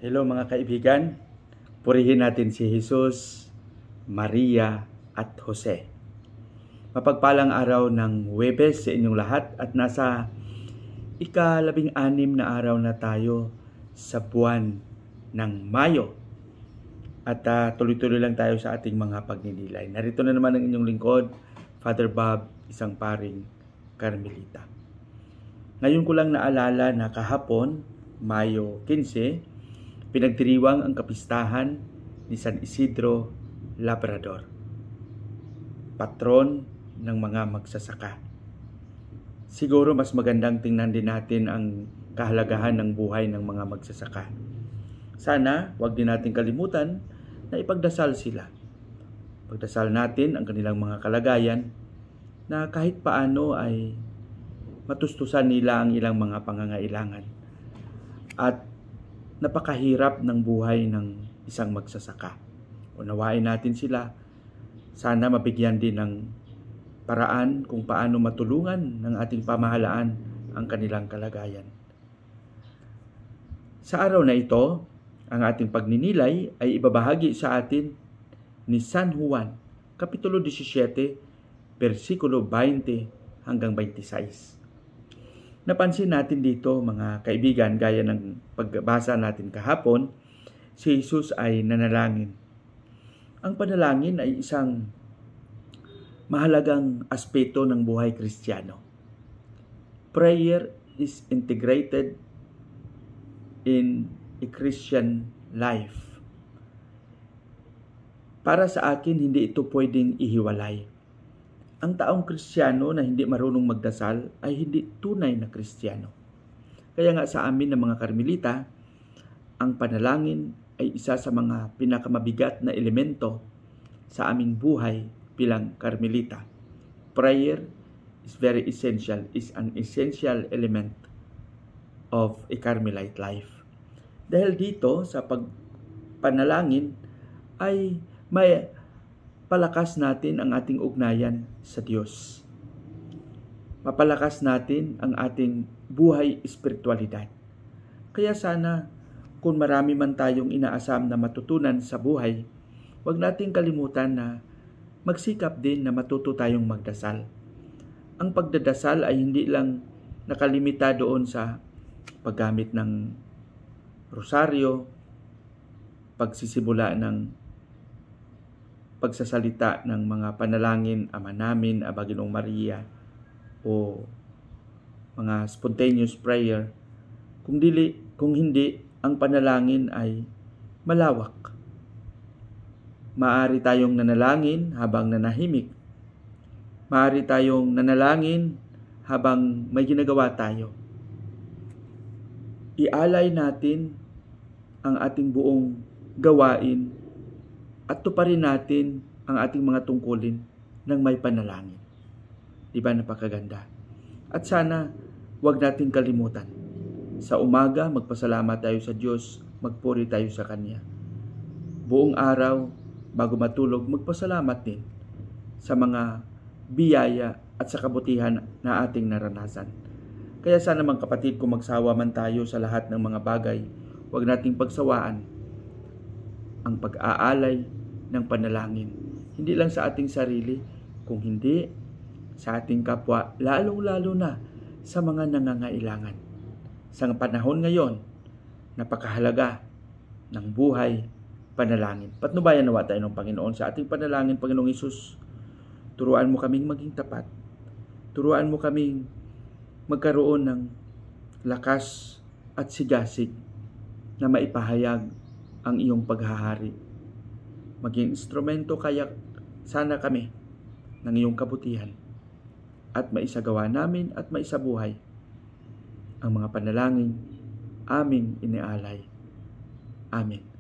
Hello mga kaibigan, purihin natin si Jesus, Maria at Jose. Mapagpalang araw ng Huwebes sa inyong lahat at nasa ika-16 na araw na tayo sa buwan ng Mayo. At tuloy-tuloy lang tayo sa ating mga pagninilay. Narito na naman ang inyong lingkod, Father Bob, isang paring Carmelita. Ngayon ko lang naalala na kahapon, Mayo 15, pinagdiriwang ang kapistahan ni San Isidro Labrador, patron ng mga magsasaka. Siguro mas magandang tingnan din natin ang kahalagahan ng buhay ng mga magsasaka. Sana wag din natin kalimutan na ipagdasal sila. Pagdasal natin ang kanilang mga kalagayan na kahit paano ay matustusan nila ang ilang mga pangangailangan. At napakahirap ng buhay ng isang magsasaka. Unawain natin sila. Sana mabigyan din ng paraan kung paano matulungan ng ating pamahalaan ang kanilang kalagayan. Sa araw na ito, ang ating pagninilay ay ibabahagi sa atin ni San Juan, Kapitulo 17, versikulo 20 hanggang 26. Napansin natin dito mga kaibigan, gaya ng pagbasa natin kahapon, si Jesus ay nanalangin. Ang panalangin ay isang mahalagang aspeto ng buhay Kristiyano. Prayer is integrated in a Christian life. Para sa akin, hindi ito pwedeng ihiwalay. Ang taong Kristiyano na hindi marunong magdasal ay hindi tunay na Kristiyano. Kaya nga sa amin ng mga Karmelita, ang panalangin ay isa sa mga pinakamabigat na elemento sa aming buhay bilang Karmelita. Prayer is very essential, is an essential element of a Carmelite life. Dahil dito sa pagpanalangin ay may palakas natin ang ating ugnayan sa Diyos. Mapalakas natin ang ating buhay espiritualidad. Kaya sana kung marami man tayong inaasam na matutunan sa buhay, huwag nating kalimutan na magsikap din na matuto tayong magdasal. Ang pagdadasal ay hindi lang nakalimita doon sa paggamit ng rosaryo, pagsisimula ng pagsasalita ng mga panalangin, Ama namin, Aba Ginoong Maria, o mga spontaneous prayer, kung hindi, ang panalangin ay malawak. Maaari tayong nanalangin habang nanahimik. Maaari tayong nanalangin habang may ginagawa tayo. Ialay natin ang ating buong gawain at tuparin natin ang ating mga tungkulin ng may panalangin. Di ba napakaganda? At sana wag natin kalimutan. Sa umaga, magpasalamat tayo sa Diyos, magpuri tayo sa Kanya. Buong araw, bago matulog, magpasalamat din sa mga biyaya at sa kabutihan na ating naranasan. Kaya sana mga kapatid, kung magsawa man tayo sa lahat ng mga bagay, wag nating pagsawaan ang pag-aalay ng panalangin. Hindi lang sa ating sarili, kung hindi sa ating kapwa, lalong-lalo na sa mga nangangailangan. Sa panahon ngayon, napakahalaga ng buhay, panalangin. Patnubayan nawa tayo ng Panginoon sa ating panalangin. Panginoong Hesus, turuan mo kaming maging tapat. Turuan mo kaming magkaroon ng lakas at sigasig na maipahayag ang iyong paghahari. Maging instrumento kaya sana kami ng iyong kabutihan at maisagawa namin at maisabuhay ang mga panalangin aming inialay. Amen.